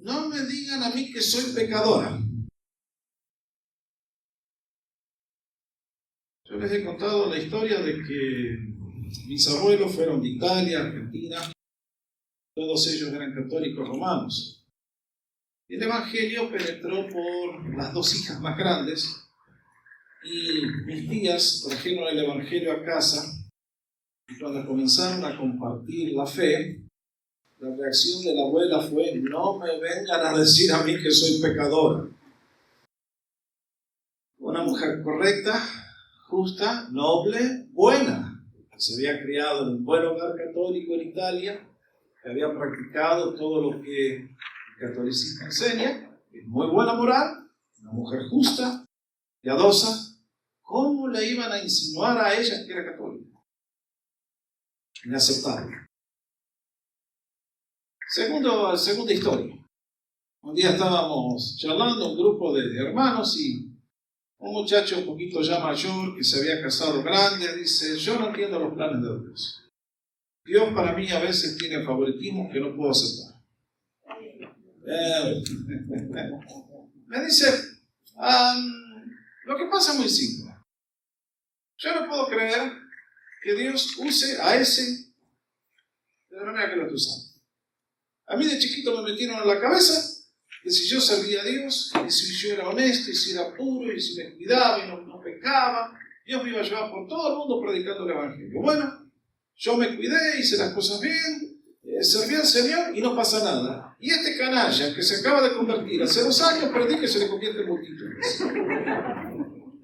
no me digan a mí que soy pecadora. Yo les he contado la historia de que mis abuelos fueron de Italia, Argentina, todos ellos eran católicos romanos. El Evangelio penetró por las dos hijas más grandes y mis tías trajeron el Evangelio a casa y cuando comenzaron a compartir la fe, la reacción de la abuela fue: no me vengan a decir a mí que soy pecadora. Una mujer correcta, justa, noble, buena, que se había criado en un buen hogar católico en Italia, que había practicado todo lo que el catolicismo enseña, es muy buena moral, una mujer justa, piadosa. ¿Cómo le iban a insinuar a ella que era católica? Inaceptable. Segunda historia. Un día estábamos charlando, un grupo de hermanos, y un muchacho un poquito ya mayor, que se había casado grande, dice: yo no entiendo los planes de Dios. Dios para mí a veces tiene favoritismos que no puedo aceptar. Me dice, lo que pasa es muy simple. Yo no puedo creer que Dios use a ese de la manera que lo está usando. A mí de chiquito me metieron en la cabeza que si yo servía a Dios, y si yo era honesto, y si era puro, y si me cuidaba y no pecaba, Dios me iba a llevar por todo el mundo predicando el Evangelio. Bueno, yo me cuidé, hice las cosas bien, serví al Señor y no pasa nada. Y este canalla que se acaba de convertir hace 2 años, predica que se le convierte en multitudes.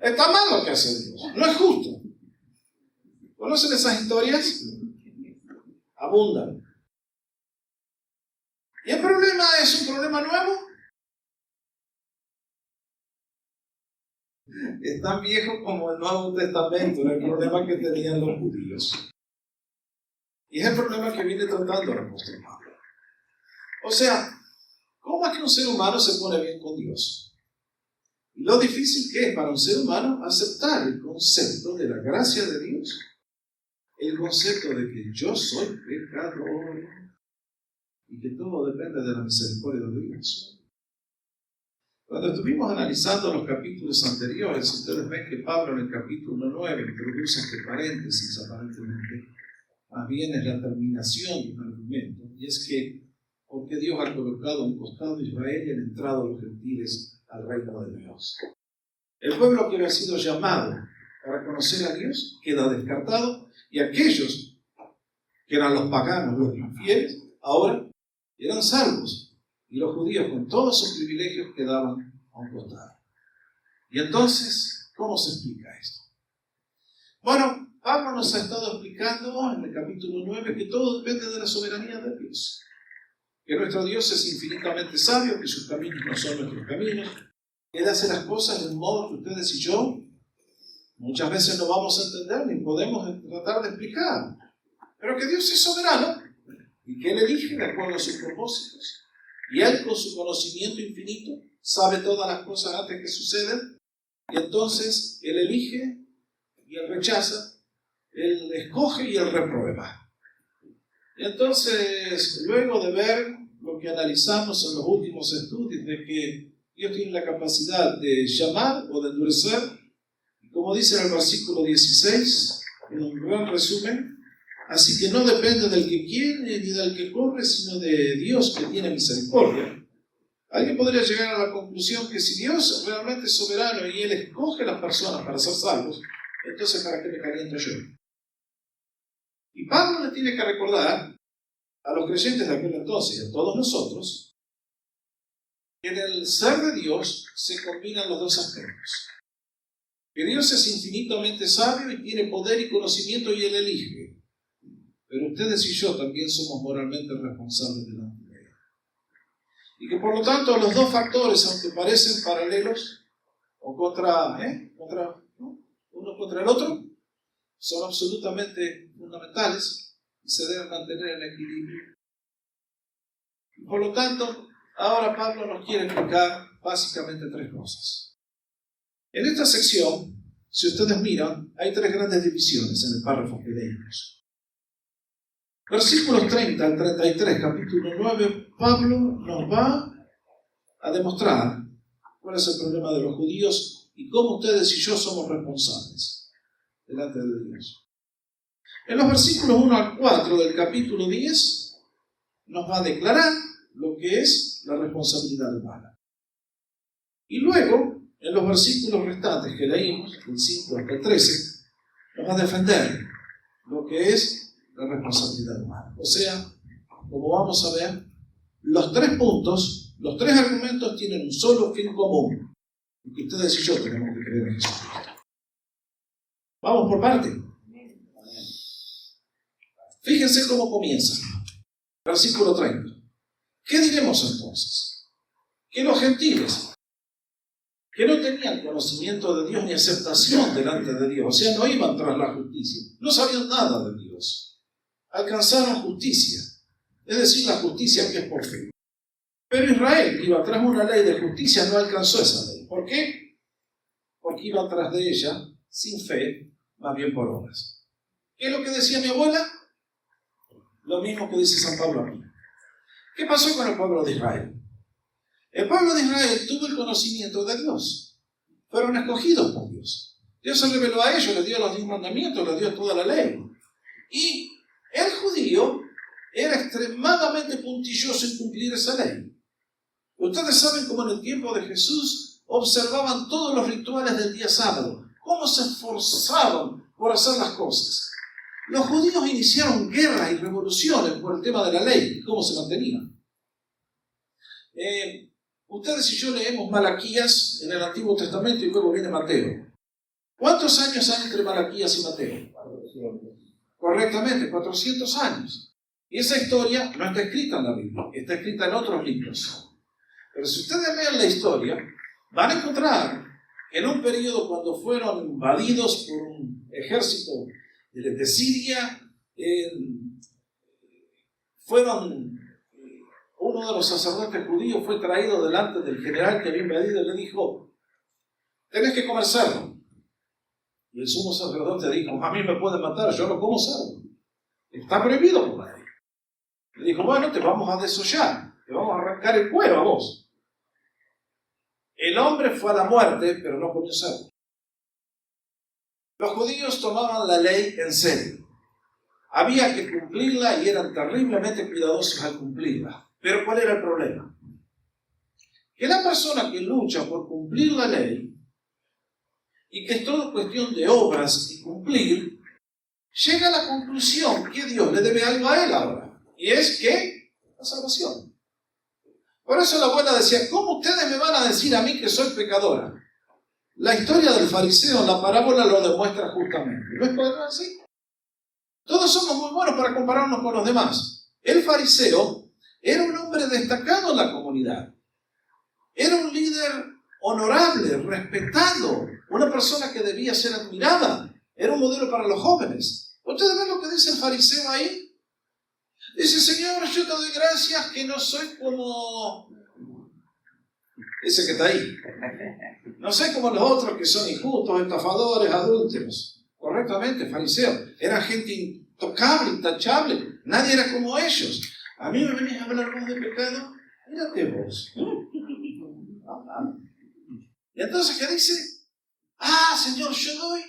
Está mal lo que hace Dios, no es justo. ¿Conocen esas historias? Abundan. ¿Y el problema es un problema nuevo? Es tan viejo como el Nuevo Testamento, era el problema que tenían los judíos. Y es el problema que viene tratando el apóstol Pablo. O sea, ¿cómo es que un ser humano se pone bien con Dios? Y lo difícil que es para un ser humano aceptar el concepto de la gracia de Dios, el concepto de que yo soy pecador y que todo depende de la misericordia de Dios. Cuando estuvimos analizando los capítulos anteriores, ustedes ven que Pablo en el capítulo 9 introduce este paréntesis, aparentemente, más bien es la terminación de un argumento, y es que porque Dios ha colocado a un costado de Israel y han entrado los gentiles al reino de Dios. El pueblo que había sido llamado para conocer a Dios queda descartado, y aquellos que eran los paganos, los infieles, ahora eran salvos. Y los judíos, con todos sus privilegios, quedaban a un costado. Y entonces, ¿cómo se explica esto? Bueno, Pablo nos ha estado explicando en el capítulo 9 que todo depende de la soberanía de Dios. Que nuestro Dios es infinitamente sabio, que sus caminos no son nuestros caminos, que Él hace las cosas de un modo que ustedes y yo muchas veces no vamos a entender ni podemos tratar de explicar. Pero que Dios es soberano y que Él elige de acuerdo a sus propósitos. Y Él, con su conocimiento infinito, sabe todas las cosas antes que suceden. Y entonces Él elige y Él rechaza, Él escoge y Él reprueba. Y entonces, luego de ver lo que analizamos en los últimos estudios, de que Dios tiene la capacidad de llamar o de endurecer, como dice en el versículo 16, en un gran resumen, así que no depende del que quiere ni del que corre, sino de Dios que tiene misericordia. Alguien podría llegar a la conclusión que si Dios realmente es soberano y Él escoge a las personas para ser salvos, entonces ¿para qué me caliento yo? Y Pablo le tiene que recordar a los creyentes de aquel entonces y a todos nosotros que en el ser de Dios se combinan los dos aspectos. Que Dios es infinitamente sabio y tiene poder y conocimiento y Él elige. Pero ustedes y yo también somos moralmente responsables delante de Él. Y que por lo tanto los dos factores, aunque parecen paralelos o uno contra el otro, son absolutamente fundamentales y se deben mantener en equilibrio. Y por lo tanto, ahora Pablo nos quiere explicar básicamente 3 cosas. En esta sección, si ustedes miran, hay 3 grandes divisiones en el párrafo que leímos. Versículos 30 al 33, capítulo 9, Pablo nos va a demostrar cuál es el problema de los judíos y cómo ustedes y yo somos responsables delante de Dios. En los versículos 1 al 4 del capítulo 10 nos va a declarar lo que es la responsabilidad humana. Y luego, en los versículos restantes que leímos, del 5 hasta el 13, nos va a defender lo que es la responsabilidad humana. O sea, como vamos a ver, los 3 puntos, los 3 argumentos tienen un solo fin común, y que ustedes y yo tenemos que creer en Jesucristo. Vamos por parte. Fíjense cómo comienza. Versículo 30. ¿Qué diremos entonces? Que los gentiles, que no tenían conocimiento de Dios ni aceptación delante de Dios, o sea, no iban tras la justicia, no sabían nada de Dios, alcanzaron justicia, es decir, la justicia que es por fe. Pero Israel, que iba tras una ley de justicia, no alcanzó esa ley. ¿Por qué? Porque iba tras de ella sin fe, más bien por obras. ¿Qué es lo que decía mi abuela? Lo mismo que dice San Pablo aquí. ¿Qué pasó con el pueblo de Israel? El pueblo de Israel tuvo el conocimiento de Dios. Fueron escogidos por Dios. Dios se reveló a ellos, les dio los 10 mandamientos, les dio toda la ley. Y el judío era extremadamente puntilloso en cumplir esa ley. Ustedes saben cómo en el tiempo de Jesús observaban todos los rituales del día sábado, cómo se esforzaban por hacer las cosas. Los judíos iniciaron guerras y revoluciones por el tema de la ley y cómo se mantenían. Ustedes y yo leemos Malaquías en el Antiguo Testamento y luego viene Mateo. ¿Cuántos años hay entre Malaquías y Mateo? Correctamente, 400 años. Y esa historia no está escrita en la Biblia, está escrita en otros libros. Pero si ustedes leen la historia, van a encontrar que en un periodo cuando fueron invadidos por un ejército de Siria, uno de los sacerdotes judíos fue traído delante del general que había invadido y le dijo: tenés que comer cerdo. Y el sumo sacerdote dijo: a mí me pueden matar, yo no como cerdo. Está prohibido por la ley. Le dijo: bueno, te vamos a desollar, te vamos a arrancar el cuero a vos. El hombre fue a la muerte, pero no comió cerdo. Los judíos tomaban la ley en serio. Había que cumplirla y eran terriblemente cuidadosos al cumplirla. Pero ¿cuál era el problema? Que la persona que lucha por cumplir la ley, y que es todo cuestión de obras y cumplir, llega a la conclusión que Dios le debe algo a él ahora. Y es que la salvación. Por eso la abuela decía: ¿cómo ustedes me van a decir a mí que soy pecadora? La historia del fariseo en la parábola lo demuestra justamente. ¿No es así? Todos somos muy buenos para compararnos con los demás. El fariseo era un hombre destacado en la comunidad. Era un líder honorable, respetado, una persona que debía ser admirada. Era un modelo para los jóvenes. ¿Ustedes ven lo que dice el fariseo ahí? Dice: Señor, yo te doy gracias que no soy como ese que está ahí. No soy como los otros que son injustos, estafadores, adúlteros. Correctamente, fariseo. Era gente intocable, intachable. Nadie era como ellos. A mí me venís a hablar vos de pecado. Mírate vos. Y entonces, ¿qué dice? Señor, yo doy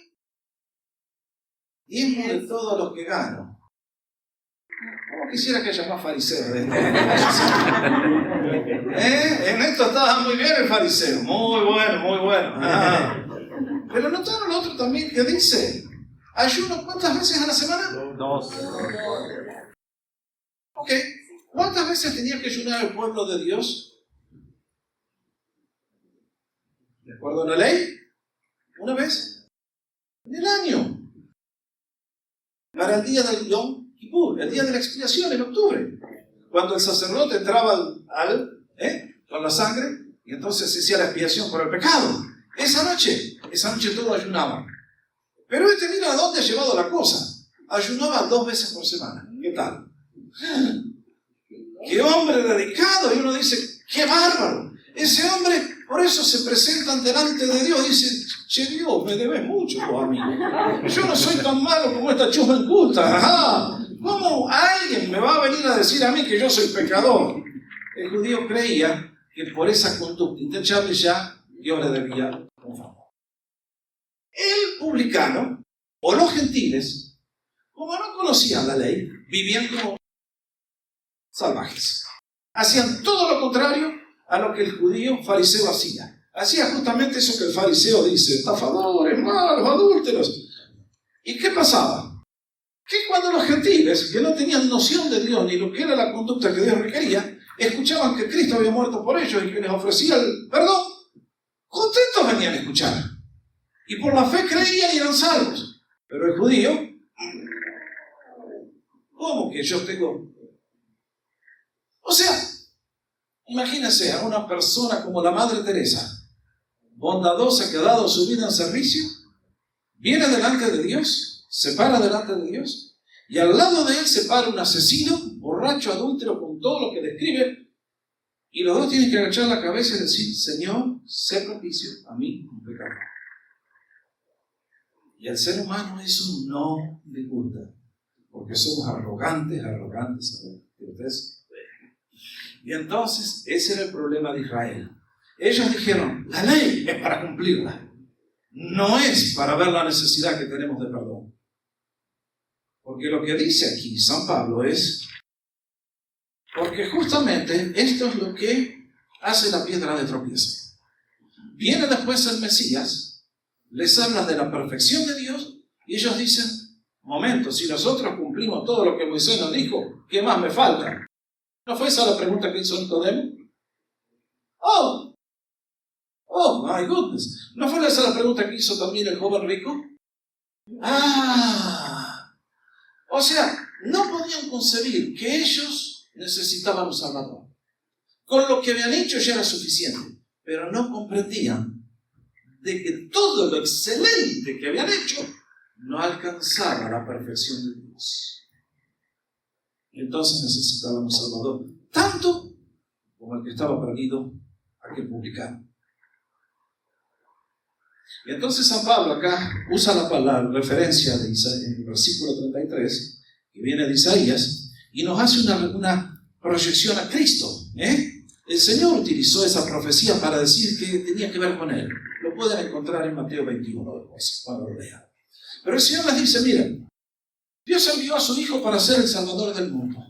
diezmo de todos los que gano. ¿Cómo quisiera que haya más fariseos de En esto estaba muy bien el fariseo. Muy bueno, muy bueno. Pero notaron lo otro también que dice: ¿ayuno cuántas veces a la semana? 2. Ok. ¿Cuántas veces tenía que ayunar el pueblo de Dios? ¿De acuerdo a la ley? ¿Una vez? En el año. Para el día del Yom Kippur, el día de la expiación, en octubre. Cuando el sacerdote entraba con la sangre, y entonces se hacía la expiación por el pecado. Esa noche todos ayunaban. Pero mira a dónde ha llevado la cosa. Ayunaba 2 veces por semana. ¿Qué tal? ¡Qué hombre dedicado! Y uno dice: ¡qué bárbaro! Ese hombre, por eso se presentan delante de Dios y dice: che, Dios, me debes mucho a mí. Yo no soy tan malo como esta chusma inculta. ¿Cómo alguien me va a venir a decir a mí que yo soy pecador? El judío creía que que por esa conducta intachable ya Dios le debía un favor. El publicano o los gentiles, como no conocían la ley, vivían como salvajes. Hacían todo lo contrario a lo que el judío fariseo hacía. Hacía justamente eso que el fariseo dice: estafadores, malos, adúlteros. ¿Y qué pasaba? Que cuando los gentiles, que no tenían noción de Dios ni lo que era la conducta que Dios requería, escuchaban que Cristo había muerto por ellos y que les ofrecía el perdón, contentos venían a escuchar. Y por la fe creían y eran salvos. Pero el judío, ¿cómo que yo tengo? O sea, imagínense a una persona como la Madre Teresa, bondadosa, que ha dado su vida en servicio, viene delante de Dios, se para delante de Dios, y al lado de él se para un asesino, borracho, adúltero, con todo lo que describe, y los dos tienen que agachar la cabeza y decir: Señor, sé propicio a mí, un pecador. Y el ser humano eso no le gusta, porque somos arrogantes. Y entonces ese era el problema de Israel. Ellos dijeron: la ley es para cumplirla, no es para ver la necesidad que tenemos de perdón. Porque lo que dice aquí San Pablo es, porque justamente esto es lo que hace la piedra de tropiezo. Viene después el Mesías, les habla de la perfección de Dios y ellos dicen: momento, si nosotros cumplimos todo lo que Moisés nos dijo, ¿qué más me falta? ¿No fue esa la pregunta que hizo Nicodemo? Oh, my goodness. ¿No fue esa la pregunta que hizo también el joven rico? O sea, no podían concebir que ellos necesitaban un Salvador. Con lo que habían hecho ya era suficiente, pero no comprendían de que todo lo excelente que habían hecho no alcanzaba la perfección de Dios. Y entonces necesitaban un Salvador, tanto como el que estaba perdido, aquel publicano. Y entonces San Pablo acá usa la referencia de Isaías, en el versículo 33, que viene de Isaías, y nos hace una proyección a Cristo. El Señor utilizó esa profecía para decir que tenía que ver con Él. Lo pueden encontrar en Mateo 21 después, cuando lo lean. Pero el Señor les dice: miren, Dios envió a su Hijo para ser el Salvador del mundo,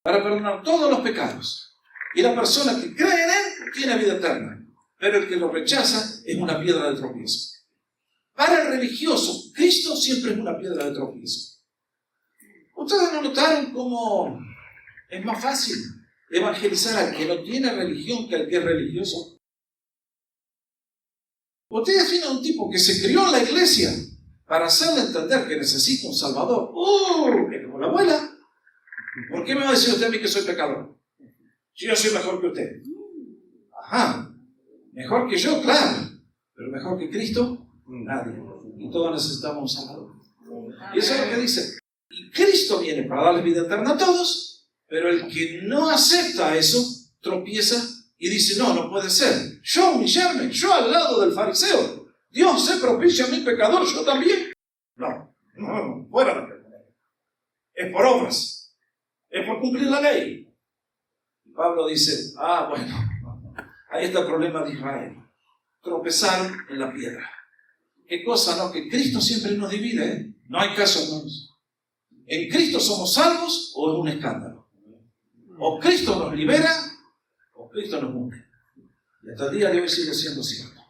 para perdonar todos los pecados. Y la persona que cree en Él tiene vida eterna. Pero el que lo rechaza es una piedra de tropiezo. Para el religioso, Cristo siempre es una piedra de tropiezo. ¿Ustedes no notaron cómo es más fácil evangelizar al que no tiene religión que al que es religioso? Ustedes tienen un tipo que se crió en la iglesia para hacerle entender que necesita un Salvador. Es como la abuela. ¿Por qué me va a decir usted a mí que soy pecador? Si yo soy mejor que usted. Ajá. Mejor que yo, claro, pero mejor que Cristo, nadie. Y todos necesitamos un Salvador. Y eso es lo que dice. Y Cristo viene para darle vida eterna a todos, pero el que no acepta eso, tropieza y dice: no puede ser. Yo humillarme, yo al lado del fariseo. Dios se propicia a mi pecador, yo también. No, fuera de la ley. Es por obras, es por cumplir la ley. Y Pablo dice: bueno. Ahí está el problema de Israel. Tropezaron en la piedra. ¿Qué cosa, no? Que Cristo siempre nos divide, No hay caso, hermanos. En Cristo somos salvos o es un escándalo. O Cristo nos libera o Cristo nos hunde. Y hasta el día de hoy sigue siendo cierto.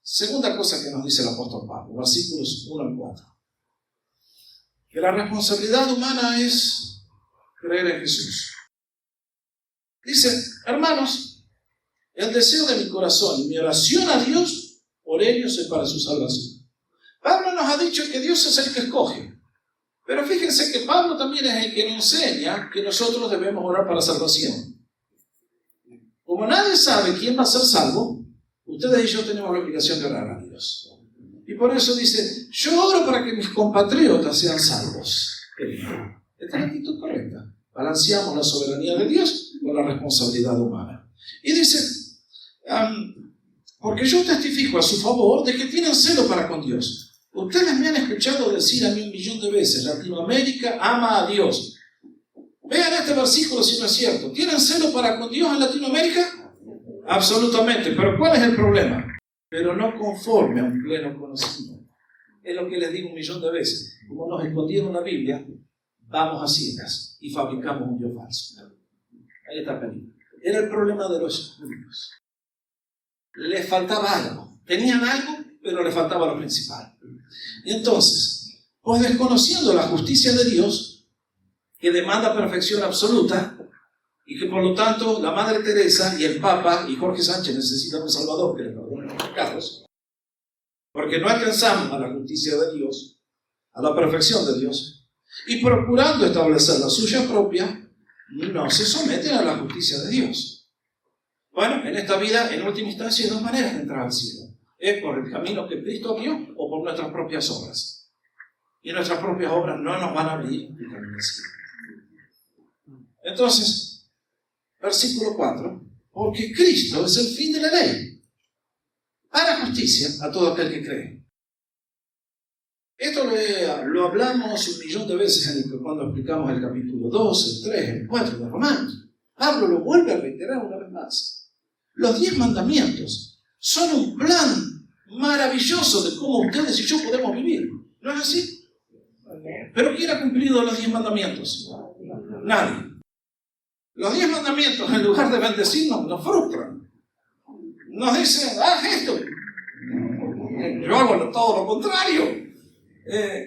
Segunda cosa que nos dice el apóstol Pablo, versículos 1 al 4. Que la responsabilidad humana es creer en Jesús. Dice: hermanos, el deseo de mi corazón y mi oración a Dios por ellos es para su salvación. Pablo nos ha dicho que Dios es el que escoge. Pero fíjense que Pablo también es el que nos enseña que nosotros debemos orar para la salvación. Como nadie sabe quién va a ser salvo, ustedes y yo tenemos la obligación de orar a Dios. Y por eso dice: yo oro para que mis compatriotas sean salvos. Esta es la actitud correcta. Balanceamos la soberanía de Dios con la responsabilidad humana. Y dice: porque yo testifico a su favor de que tienen celo para con Dios. Ustedes me han escuchado decir a mí 1.000.000 de veces: Latinoamérica ama a Dios. Vean este versículo si no es cierto. ¿Tienen celo para con Dios en Latinoamérica? Absolutamente. Pero ¿cuál es el problema? Pero no conforme a un pleno conocimiento. Es lo que les digo 1.000.000 de veces. Como nos escondieron la Biblia, vamos a ciegas y fabricamos un Dios falso. Ahí está el peligro. Era el problema de los judíos. Les faltaba algo. Tenían algo, pero les faltaba lo principal. Y entonces, pues desconociendo la justicia de Dios, que demanda perfección absoluta, y que por lo tanto la Madre Teresa y el Papa y Jorge Sánchez necesitan un Salvador que les perdone los pecados, porque no alcanzamos a la justicia de Dios, a la perfección de Dios, y procurando establecer la suya propia, no se someten a la justicia de Dios. Bueno, en esta vida, en última instancia, hay dos maneras de entrar al cielo. Es por el camino que Cristo abrió o por nuestras propias obras. Y nuestras propias obras no nos van a abrir el camino al cielo. Entonces, versículo 4, porque Cristo es el fin de la ley, para justicia a todo aquel que cree. Esto lo hablamos 1.000.000 de veces cuando explicamos el capítulo 2, el 3, el 4 de Romanos. Pablo lo vuelve a reiterar una vez más. Los 10 mandamientos son un plan maravilloso de cómo ustedes y yo podemos vivir. ¿No es así? ¿Pero quién ha cumplido los 10 mandamientos? Nadie. Los 10 mandamientos, en lugar de bendecirnos, nos frustran. Nos dicen, haz esto. Yo hago todo lo contrario.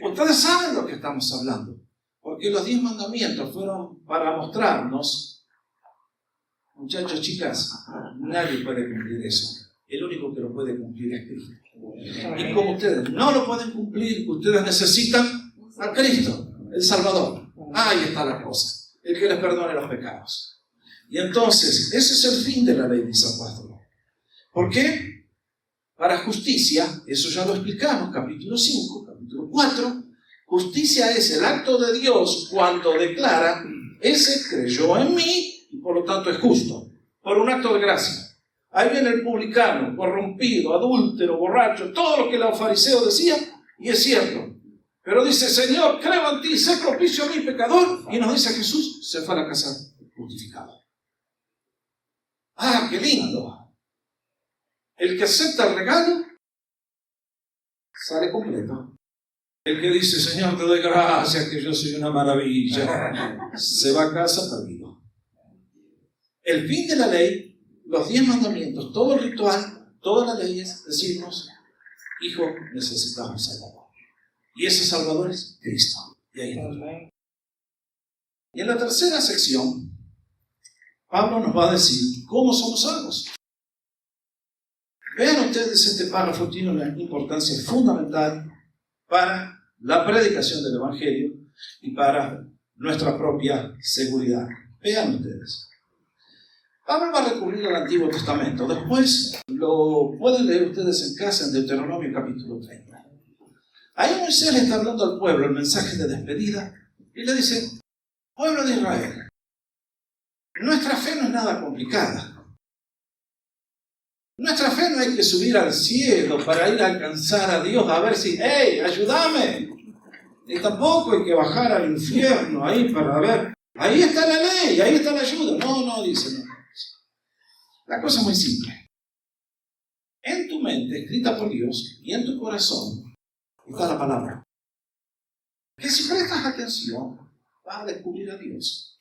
Ustedes saben lo que estamos hablando. Porque los 10 mandamientos fueron para mostrarnos, muchachos, chicas, nadie puede cumplir eso. El único que lo puede cumplir es Cristo. Y como ustedes no lo pueden cumplir, ustedes necesitan a Cristo, el Salvador. Ahí está la cosa. El que les perdone los pecados. Y entonces, ese es el fin de la ley, dice el apóstol. ¿Por qué? Para justicia, eso ya lo explicamos, capítulo 5, capítulo 4. Justicia es el acto de Dios cuando declara, ese creyó en mí y por lo tanto es justo, por un acto de gracia. Ahí viene el publicano, corrompido, adúltero, borracho, todo lo que los fariseos decían, y es cierto. Pero dice, Señor, creo en ti, sé propicio a mi pecador. Y nos dice Jesús, se fue a la casa justificado. ¡Ah, qué lindo! El que acepta el regalo, sale completo. El que dice, Señor, te doy gracias, que yo soy una maravilla, se va a casa perdido. El fin de la ley, los 10 mandamientos, todo el ritual, toda la ley es decirnos, hijo, necesitamos Salvador. Y ese Salvador es Cristo. Y ahí está. Y en la tercera sección, Pablo nos va a decir cómo somos salvos. Vean ustedes, este párrafo tiene una importancia fundamental para la predicación del Evangelio y para nuestra propia seguridad. Vean ustedes. Pablo va a recurrir al Antiguo Testamento. Después lo pueden leer ustedes en casa en Deuteronomio capítulo 30. Ahí Moisés le está hablando al pueblo el mensaje de despedida y le dice, pueblo de Israel, nuestra fe no es nada complicada. Nuestra fe no hay que subir al cielo para ir a alcanzar a Dios a ver si, ¡hey, ayúdame! Ni tampoco hay que bajar al infierno ahí para ver, ahí está la ley, ahí está la ayuda. No, dice, no. La cosa es muy simple. En tu mente, escrita por Dios, y en tu corazón, está la palabra. Que si prestas atención, vas a descubrir a Dios.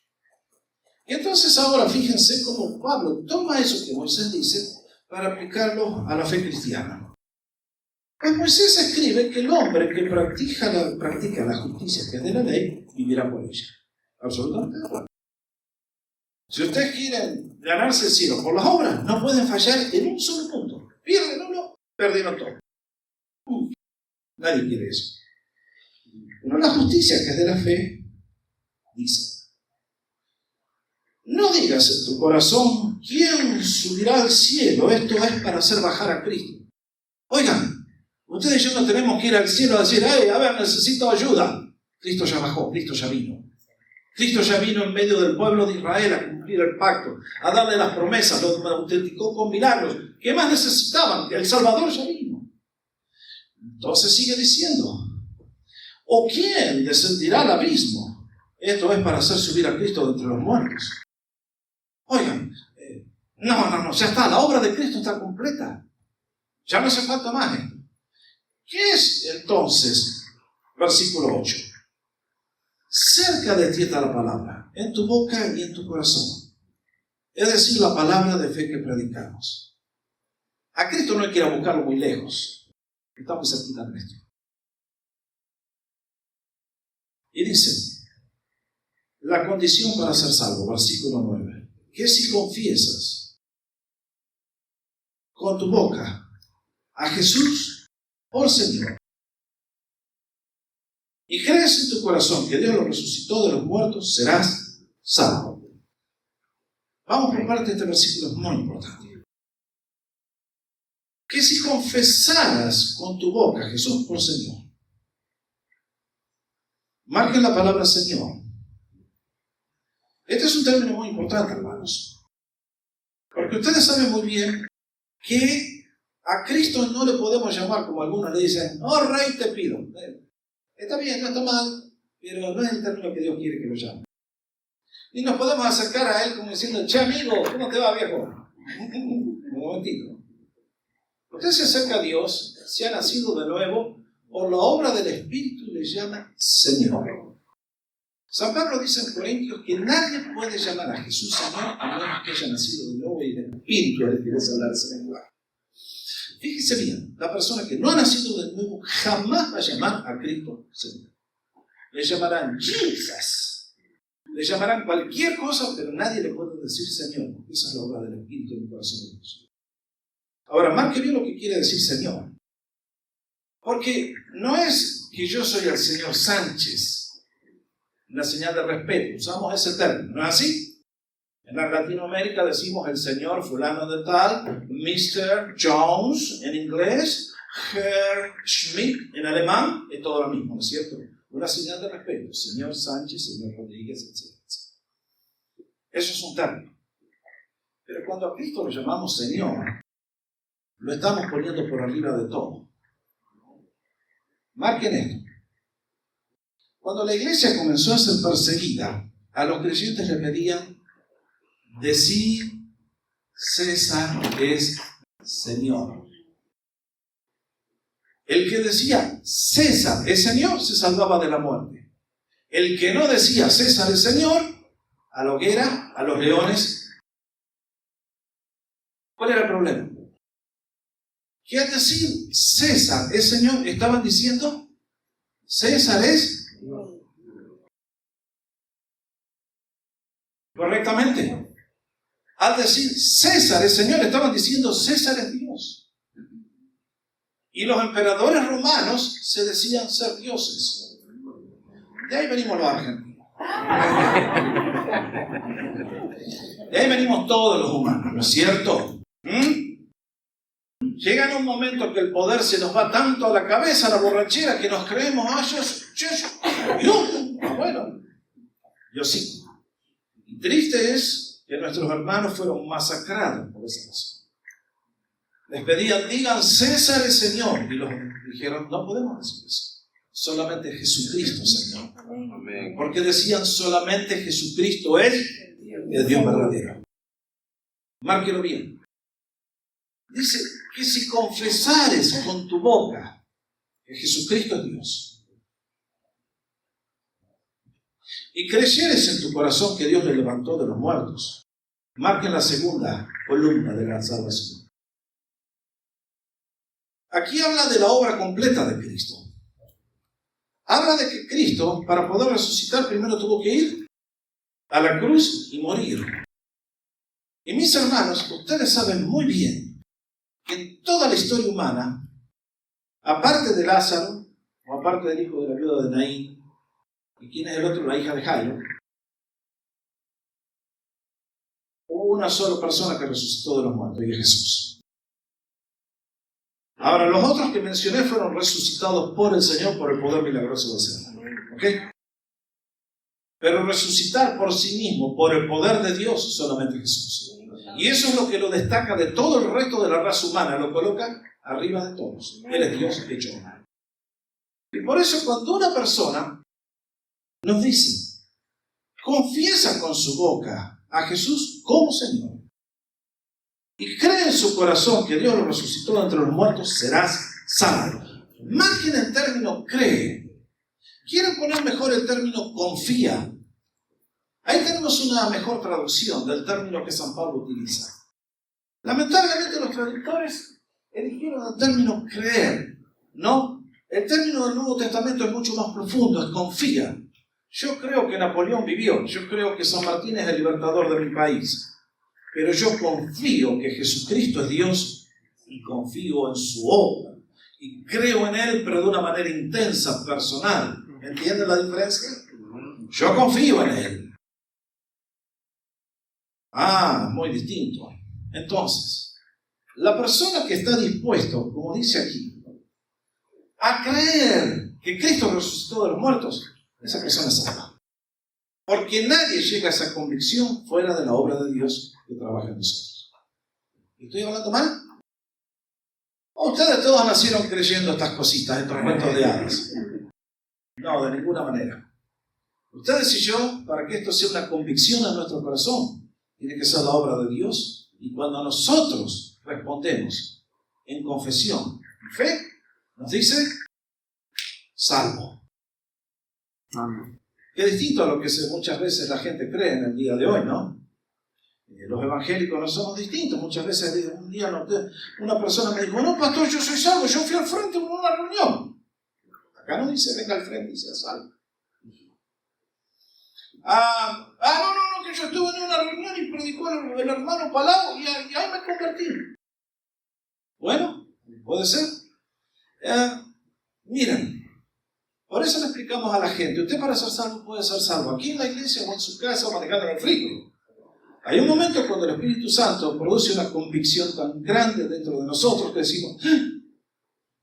Y entonces ahora fíjense cómo Pablo toma eso que Moisés dice para aplicarlo a la fe cristiana. Pues Moisés escribe que el hombre que practica la justicia que es de la ley, vivirá por ella. Absolutamente de acuerdo. Si ustedes quieren ganarse el cielo por las obras, no pueden fallar en un solo punto. Pierden uno, perdieron todo. Nadie quiere eso. Pero la justicia que es de la fe dice, no digas en tu corazón, ¿quién subirá al cielo? Esto es para hacer bajar a Cristo. Oigan, ustedes y yo no tenemos que ir al cielo a decir, hey, a ver, necesito ayuda. Cristo ya bajó, Cristo ya vino. Cristo ya vino en medio del pueblo de Israel a cumplir el pacto, a darle las promesas, lo autenticó con milagros. ¿Qué más necesitaban? El Salvador ya vino. Entonces sigue diciendo, ¿o quién descendirá al abismo? esto es para hacer subir a Cristo de entre los muertos. Oigan, no, ya está, la obra de Cristo está completa. Ya no hace falta más esto. ¿Qué es entonces? Versículo 8. Cerca de ti está la palabra, en tu boca y en tu corazón. Es decir, la palabra de fe que predicamos. A Cristo no hay que ir a buscarlo muy lejos. Estamos cerquita de esto. Y dice, la condición para ser salvo, versículo 9, que si confiesas con tu boca a Jesús por Señor y crees en tu corazón que Dios lo resucitó de los muertos, serás salvo. Vamos por parte, este versículo es muy importante. Que si confesaras con tu boca a Jesús por Señor, marquen la palabra Señor. Este es un término muy importante, hermanos, porque ustedes saben muy bien que a Cristo no le podemos llamar como algunos le dicen, oh Rey te pido. Está bien, no está mal, pero no es el término que Dios quiere que lo llame. Y nos podemos acercar a Él como diciendo, che amigo, ¿cómo te va, viejo? Un momentito. Usted se acerca a Dios, se ha nacido de nuevo, por la obra del Espíritu le llama Señor. San Pablo dice en Corintios que nadie puede llamar a Jesús Señor a menos que haya nacido de nuevo y el Espíritu le quiere hablar ese lenguaje. Fíjese bien, la persona que no ha nacido de nuevo jamás va a llamar a Cristo Señor. Le llamarán Jesus, le llamarán cualquier cosa, pero nadie le puede decir Señor, porque esa es la obra del Espíritu en el corazón de Dios. Ahora, marque bien lo que quiere decir Señor. Porque no es que yo soy el señor Sánchez, una señal de respeto, usamos ese término, ¿no es así? En la Latinoamérica decimos el señor fulano de tal, Mr. Jones en inglés, Herr Schmidt en alemán, es todo lo mismo, ¿no es cierto? Una señal de respeto, señor Sánchez, señor Rodríguez, etc. Eso es un término. Pero cuando a Cristo lo llamamos Señor, lo estamos poniendo por arriba de todo. Marquen esto. Cuando la iglesia comenzó a ser perseguida, a los creyentes le pedían decir César es Señor. El que decía César es Señor se salvaba de la muerte. El que no decía César es Señor, a la hoguera, a los leones. ¿Cuál era el problema? Que al decir César es Señor, estaban diciendo César es correctamente. Al decir César es Señor, estaban diciendo César es Dios. Y los emperadores romanos se decían ser dioses. De ahí venimos los argentinos. De ahí venimos todos los humanos, ¿no es cierto? Llega en un momento que el poder se nos va tanto a la cabeza, a la borrachera, que nos creemos, bueno, yo sí. Y triste es que nuestros hermanos fueron masacrados por esa razón. Les pedían, digan César es Señor, y los dijeron, no podemos decir eso. Solamente Jesucristo es Señor. Porque decían, solamente Jesucristo es el Dios verdadero. Márquelo bien. Dice que si confesares con tu boca que Jesucristo es Dios y creyeres en tu corazón que Dios le levantó de los muertos, marquen la segunda columna de la salvación. Aquí habla de la obra completa de Cristo. Habla de que Cristo, para poder resucitar, primero tuvo que ir a la cruz y morir. Y mis hermanos, ustedes saben muy bien que en toda la historia humana, aparte de Lázaro, o aparte del hijo de la viuda de Naín, y quién es el otro, la hija de Jairo, hubo una sola persona que resucitó de los muertos, y es Jesús. Ahora, los otros que mencioné fueron resucitados por el Señor, por el poder milagroso del Señor. ¿Ok? Pero resucitar por sí mismo, por el poder de Dios, solamente Jesús. Y eso es lo que lo destaca de todo el resto de la raza humana, lo coloca arriba de todos. Él es Dios hecho hombre. Y por eso cuando una persona nos dice, confiesa con su boca a Jesús como Señor y cree en su corazón que Dios lo resucitó de entre los muertos, serás salvo. Más que en el término cree, quieren poner mejor el término confía. Ahí tenemos una mejor traducción del término que San Pablo utiliza. Lamentablemente los traductores eligieron el término creer, ¿no? El término del Nuevo Testamento es mucho más profundo, es confía. Yo creo que Napoleón vivió, yo creo que San Martín es el libertador de mi país, pero yo confío que Jesucristo es Dios y confío en su obra y creo en Él, pero de una manera intensa, personal. ¿Entienden la diferencia? Yo confío en Él. Muy distinto. Entonces, la persona que está dispuesto, como dice aquí, a creer que Cristo resucitó de los muertos, esa persona es salva. Porque nadie llega a esa convicción fuera de la obra de Dios que trabaja en nosotros. ¿Estoy hablando mal? ¿O ustedes todos nacieron creyendo estas cositas, estos cuentos de hadas? No, de ninguna manera. Ustedes y yo, para que esto sea una convicción en nuestro corazón, tiene que ser la obra de Dios. Y cuando nosotros respondemos en confesión y fe, nos dice, salvo. Amén. Que es distinto a lo que muchas veces la gente cree en el día de hoy, ¿no? Los evangélicos no somos distintos. Muchas veces un día una persona me dijo, no, pastor, yo soy salvo, yo fui al frente en una reunión. Acá no dice venga al frente y sea salvo. No, que yo estuve en una reunión y predicó el hermano Palau y ahí me convertí. Bueno, puede ser. Miren, por eso le explicamos a la gente, usted para ser salvo puede ser salvo aquí en la iglesia o en su casa o manejando en el frigo. Hay un momento cuando el Espíritu Santo produce una convicción tan grande dentro de nosotros que decimos,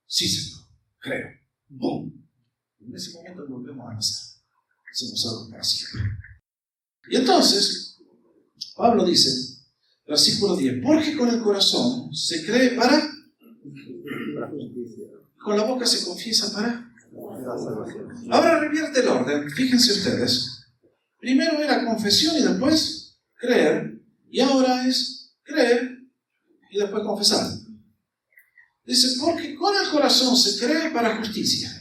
sí, Señor, creo. ¡Bum! En ese momento volvemos a nacer. Somos salvos para siempre. Y entonces, Pablo dice, versículo 10, porque con el corazón se cree para, con la boca se confiesa para. Ahora revierte el orden, fíjense ustedes. Primero era confesión y después creer, y ahora es creer y después confesar. Dice, porque con el corazón se cree para justicia.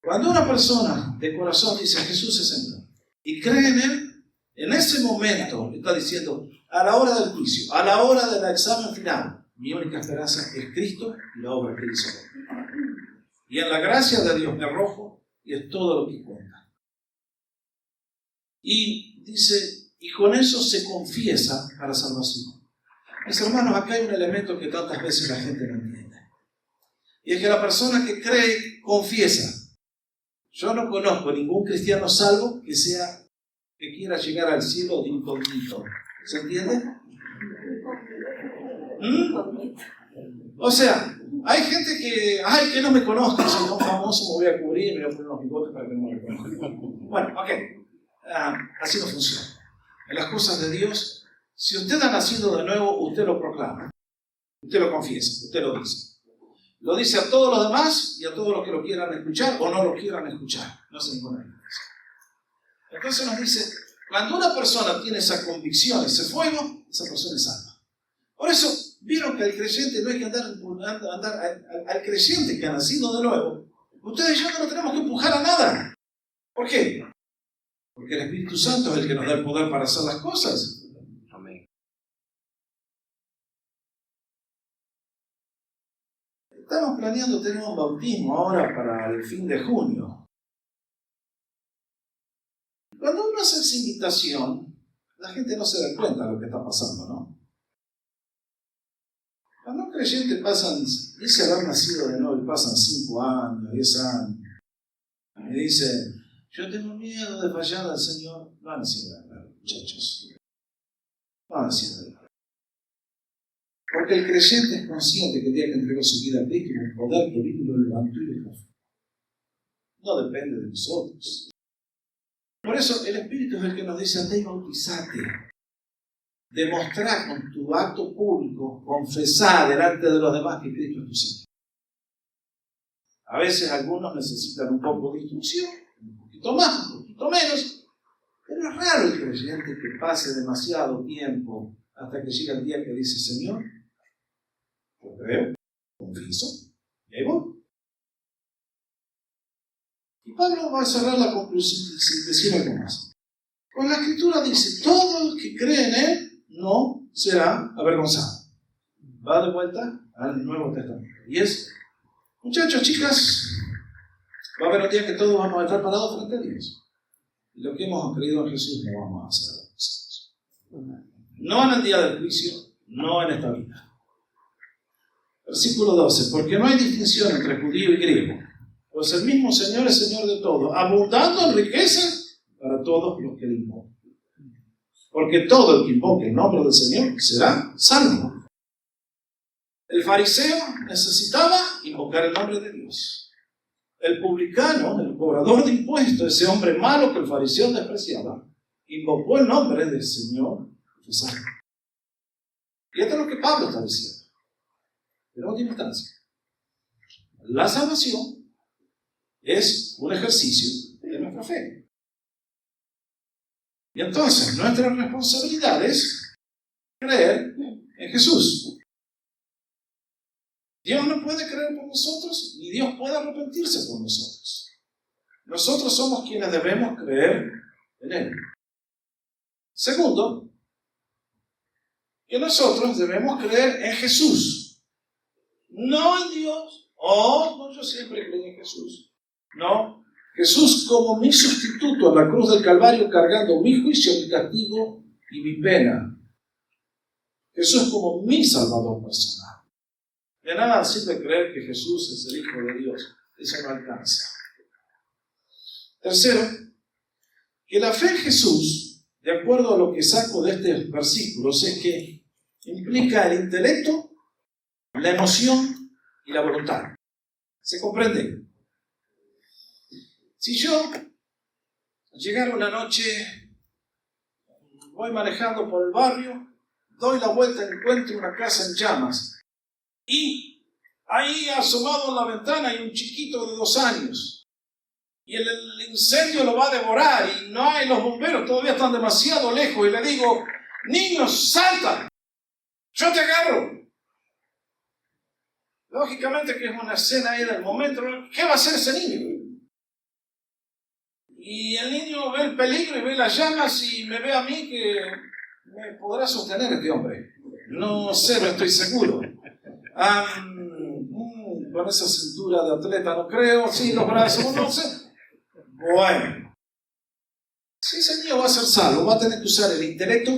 Cuando una persona de corazón dice Jesús es Señor y cree en Él, en ese momento está diciendo, a la hora del juicio, a la hora del examen final, mi única esperanza es Cristo y la obra que hizo. Y en la gracia de Dios me arrojo y es todo lo que cuenta. Y dice, y con eso se confiesa para salvación. Mis hermanos, acá hay un elemento que tantas veces la gente no entiende. Y es que la persona que cree, confiesa. Yo no conozco ningún cristiano salvo que quiera llegar al cielo de incógnito. ¿Se entiende? O sea, hay gente que no me conozca, soy tan famoso, me voy a cubrir, me voy a poner unos bigotes para que no me reconozcan. Bueno, así no funciona. En las cosas de Dios, si usted ha nacido de nuevo, usted lo proclama, usted lo confiesa, usted lo dice. Lo dice a todos los demás y a todos los que lo quieran escuchar o no lo quieran escuchar. No hace ninguna diferencia. Entonces nos dice, cuando una persona tiene esa convicción, ese fuego, esa persona es salva. Por eso, vieron que al creyente no hay que andar al creyente que ha nacido de nuevo. Ustedes y yo no lo tenemos que empujar a nada. ¿Por qué? Porque el Espíritu Santo es el que nos da el poder para hacer las cosas. Amén. Estamos planeando tener un bautismo ahora para el fin de junio. Cuando uno hace esa invitación, la gente no se da cuenta de lo que está pasando, ¿no? Cuando un creyente dice haber nacido de nuevo y pasan 5 años, 10 años, y dice, yo tengo miedo de fallar al Señor, no han sido de verdad, muchachos. No han sido de verdad. Porque el creyente es consciente que el día que entregó su vida a Cristo, el poder que vino lo levantó y lo trajo. No depende de nosotros. Por eso el Espíritu es el que nos dice, anda y bautizate. Demostrar con tu acto público, confesar delante de los demás que Cristo es tu Señor. A veces algunos necesitan un poco de instrucción, un poquito más, un poquito menos, pero Pero es raro el creyente que pase demasiado tiempo hasta que llega el día que dice, Señor, yo creo, confieso, y ahí voy. Y Pablo va a cerrar la conclusión sin decir algo más. Pues la Escritura dice, todo el que cree en Él no será avergonzado. Va de vuelta al Nuevo Testamento. Y es, muchachos, chicas, va a haber un día que todos vamos a estar parados frente a Dios. Y lo que hemos creído en Jesús no vamos a hacer avergonzados. No en el día del juicio, no en esta vida. Versículo 12. Porque no hay distinción entre judío y griego, pues el mismo Señor es Señor de todo, abundando en riqueza para todos los que le invocan. Porque todo el que invoque el nombre del Señor será salvo. El fariseo necesitaba invocar el nombre de Dios. El publicano, el cobrador de impuestos, ese hombre malo que el fariseo despreciaba, invocó el nombre del Señor que salva. Y esto es lo que Pablo está diciendo. En última instancia, la salvación es un ejercicio de nuestra fe. Y entonces, nuestra responsabilidad es creer en Jesús. Dios no puede creer por nosotros, ni Dios puede arrepentirse por nosotros. Nosotros somos quienes debemos creer en Él. Segundo, que nosotros debemos creer en Jesús. No en Dios. No, yo siempre creí en Jesús. No, Jesús como mi sustituto en la cruz del Calvario, cargando mi juicio, mi castigo y mi pena. Jesús como mi Salvador personal. De nada sirve creer que Jesús es el Hijo de Dios. Eso no alcanza. Tercero, que la fe en Jesús, de acuerdo a lo que saco de estos versículos, es que implica el intelecto, la emoción y la voluntad. ¿Se comprende? Si yo llegara una noche, voy manejando por el barrio, doy la vuelta y encuentro una casa en llamas, y ahí asomado en la ventana hay un chiquito de 2 años, y el incendio lo va a devorar, y no hay, los bomberos todavía están demasiado lejos, y le digo, niños, salta, yo te agarro. Lógicamente que es una escena ahí del momento, ¿qué va a hacer ese niño? Y el niño ve el peligro y ve las llamas y me ve a mí que me podrá sostener este hombre. No sé, no estoy seguro. Con esa cintura de atleta no creo, sí, los brazos, no sé. Bueno, si ese niño va a ser salvo, va a tener que usar el intelecto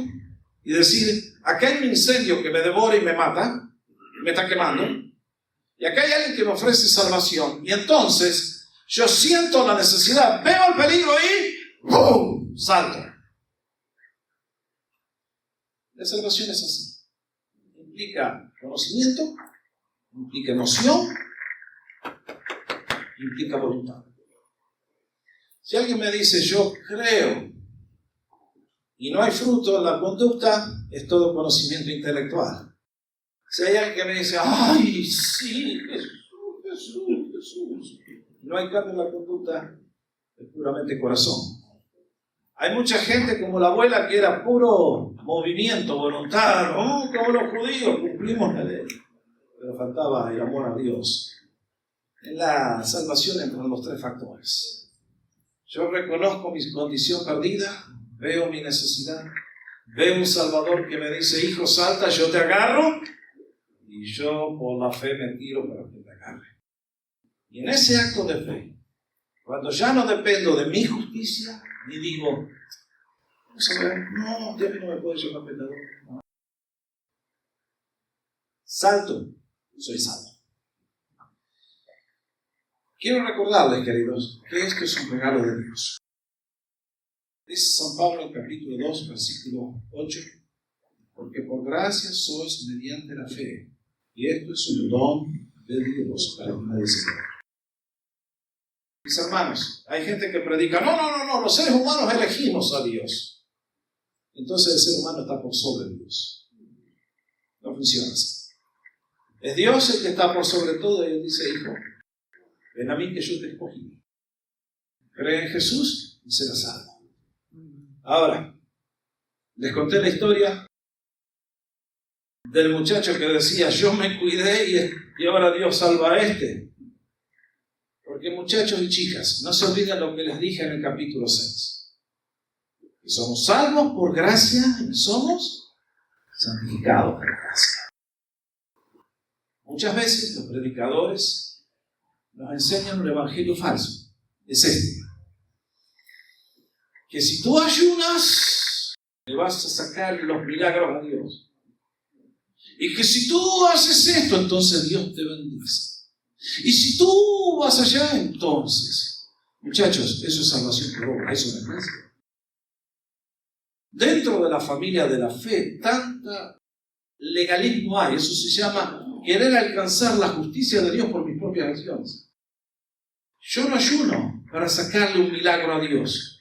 y decir, acá hay un incendio que me devora y me mata, me está quemando, y acá hay alguien que me ofrece salvación, y entonces yo siento la necesidad, veo el peligro y ¡pum! Salto. La salvación es así. Implica conocimiento, implica emoción, implica voluntad. Si alguien me dice, yo creo, y no hay fruto en la conducta, es todo conocimiento intelectual. Si hay alguien que me dice, ¡ay, sí, Jesús! No hay cambio en la conducta, es puramente corazón. Hay mucha gente como la abuela que era puro movimiento, voluntad, como los judíos, cumplimos la ley. Pero faltaba el amor a Dios. En la salvación entran los 3 factores. Yo reconozco mi condición perdida, veo mi necesidad, veo un Salvador que me dice, hijo, salta, yo te agarro, y yo por la fe me tiro para que te agarre. Y en ese acto de fe, cuando ya no dependo de mi justicia, ni digo, vamos a ver, no, Dios no me puede llamar pecador. No. Salto, soy salvo. Quiero recordarles, queridos, que esto es un regalo de Dios. Dice San Pablo en capítulo 2, versículo 8, porque por gracia sois mediante la fe, y esto es un don de Dios para que nadie se crea. Mis hermanos, hay gente que predica, no, los seres humanos elegimos a Dios. Entonces el ser humano está por sobre Dios. No funciona así. Es Dios el que está por sobre todo y Él dice, hijo, ven a mí que yo te escogí. Cree en Jesús y serás salvo. Ahora, les conté la historia del muchacho que decía, yo me cuidé y ahora Dios salva a este. Porque muchachos y chicas, no se olviden lo que les dije en el capítulo 6. Que somos salvos por gracia y somos santificados por gracia. Muchas veces los predicadores nos enseñan un evangelio falso. Es este. Que si tú ayunas, le vas a sacar los milagros a Dios. Y que si tú haces esto, entonces Dios te bendice. Y si tú vas allá, entonces, muchachos, eso es salvación por obra, eso no es gracia. Dentro de la familia de la fe, tanta legalismo hay, eso se llama querer alcanzar la justicia de Dios por mis propias acciones. Yo no ayuno para sacarle un milagro a Dios.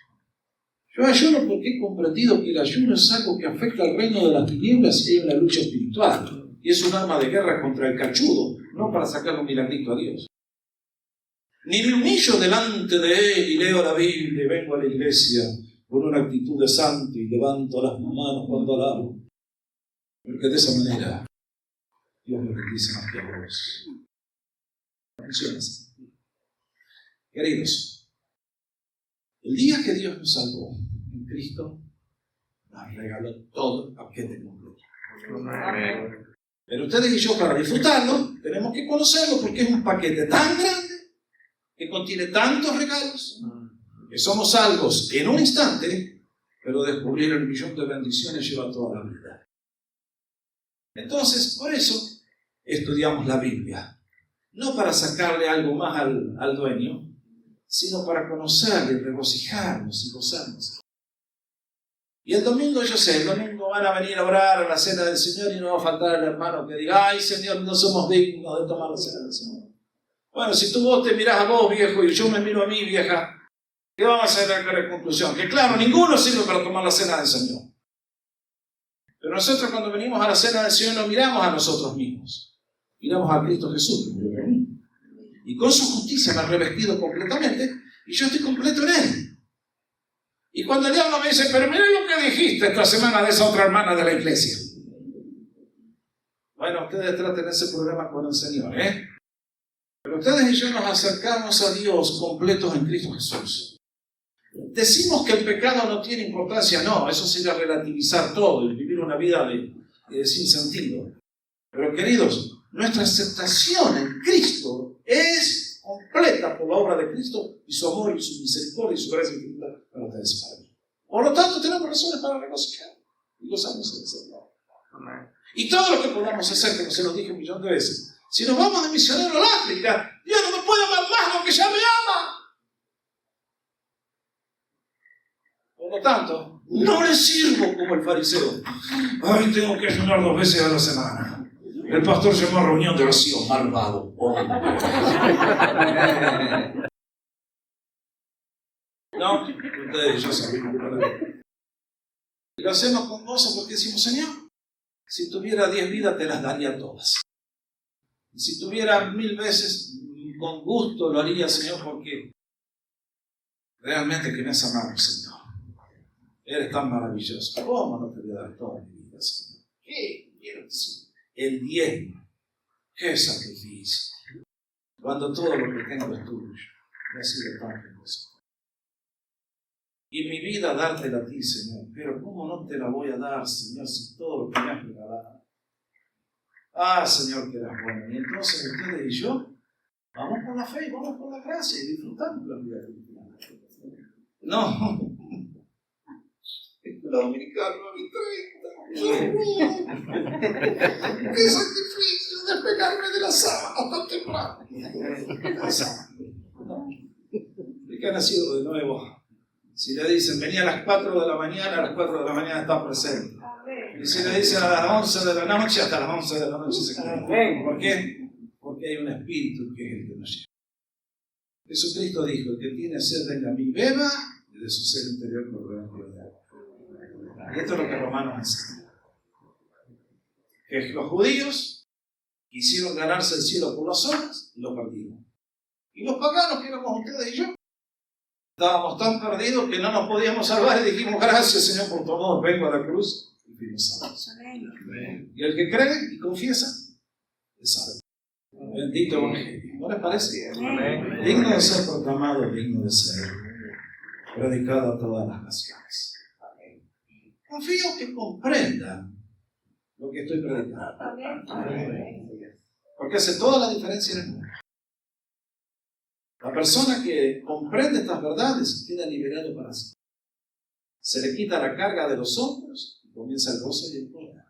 Yo ayuno porque he comprendido que el ayuno es algo que afecta al reino de las tinieblas y hay una lucha espiritual. Y es un arma de guerra contra el cachudo, no para sacarle un milagrito a Dios. Ni me humillo delante de Él y leo la Biblia y vengo a la iglesia con una actitud de santo y levanto las manos cuando alabo. Porque de esa manera Dios me bendice más que a vos. Funciona así. Queridos, el día que Dios nos salvó en Cristo, nos regaló todo el paquete completo. Pero ustedes y yo, para disfrutarlo, tenemos que conocerlo porque es un paquete tan grande que contiene tantos regalos que somos salvos en un instante, pero descubrir el millón de bendiciones lleva toda la vida. Entonces, por eso estudiamos la Biblia. No para sacarle algo más al dueño, sino para conocerle, regocijarnos y gozarnos. Y el domingo, yo sé, el domingo van a venir a orar a la cena del Señor y no va a faltar el hermano que diga, ay Señor, no somos dignos de tomar la cena del Señor. Bueno, si tú vos te mirás a vos, viejo, y yo me miro a mí, vieja, ¿qué vamos a hacer la conclusión? Que claro, ninguno sirve para tomar la cena del Señor. Pero nosotros cuando venimos a la cena del Señor no miramos a nosotros mismos. Miramos a Cristo Jesús, que murió por mí. Y con su justicia me ha revestido completamente y yo estoy completo en Él. Y cuando el diablo me dice, pero mira lo que dijiste esta semana de esa otra hermana de la iglesia. Bueno, ustedes traten ese problema con el Señor, ¿eh? Pero ustedes y yo nos acercamos a Dios completos en Cristo Jesús. Decimos que el pecado no tiene importancia, no, eso sería relativizar todo y vivir una vida sin sentido. Pero queridos, nuestra aceptación en Cristo es completa por la obra de Cristo y su amor y su misericordia y su gracia infinita para ustedes y para mí. Por lo tanto, tenemos razones para regocijar y gozarnos en el Señor. Y todo lo que podamos hacer, como se lo dije un millón de veces, si nos vamos de misionero al África, Dios no me puede amar más lo que ya me ama. Por lo tanto, no le sirvo como el fariseo. Ay, tengo que ayunar 2 veces a la semana. El pastor llamó a reunión de oración, malvado. No, ustedes ya saben. Lo hacemos con gozo porque decimos, Señor, si tuviera 10 vidas te las daría todas. Y si tuviera 1000 veces, con gusto lo haría, Señor, porque realmente que me has amado, Señor. Eres tan maravilloso. ¿Cómo no te voy a dar toda mi vida, Señor? ¿Qué quiero decir? El diezmo. ¡Qué sacrificio! Cuando todo lo que tengo es tuyo. Me ha sido tan hermoso. Y mi vida dártela a ti, Señor. Pero ¿cómo no te la voy a dar, Señor, si todo lo que me has regalado? Ah, Señor, que eres bueno. Y entonces ustedes y yo vamos por la fe y vamos por la gracia y disfrutamos la vida cristiana. No. La dominicana no me 30. ¡Qué sacrificio despegarme de la sábana tan temprano! El que ha nacido de nuevo, si le dicen venía a las 4 de la mañana, a las 4 de la mañana está presente. Y si le dicen a las 11 de la noche, hasta las 11 de la noche se queda. ¿Por qué? Porque hay un espíritu que es el que nos lleva. Jesucristo dijo, el que tiene sed venga a mí, beba, y de su ser interior correrá un río de agua. Y esto es lo que Romanos enseña. Que los judíos quisieron ganarse el cielo por las obras y lo perdieron. Y los paganos, que éramos ustedes y yo, Estábamos tan perdidos que no nos podíamos salvar y dijimos, gracias Señor por tu amor, vengo a la cruz y fuimos salvos. Y el que cree y confiesa, es salvo. Bendito Evangelio. ¿No les parece? Amén. Digno de ser proclamado, digno de ser predicado a todas las naciones. Amén. Confío que comprendan lo que estoy predicando. Porque hace toda la diferencia en el mundo. La persona que comprende estas verdades queda liberado para siempre. Se le quita la carga de los hombros y comienza el gozo y el poder.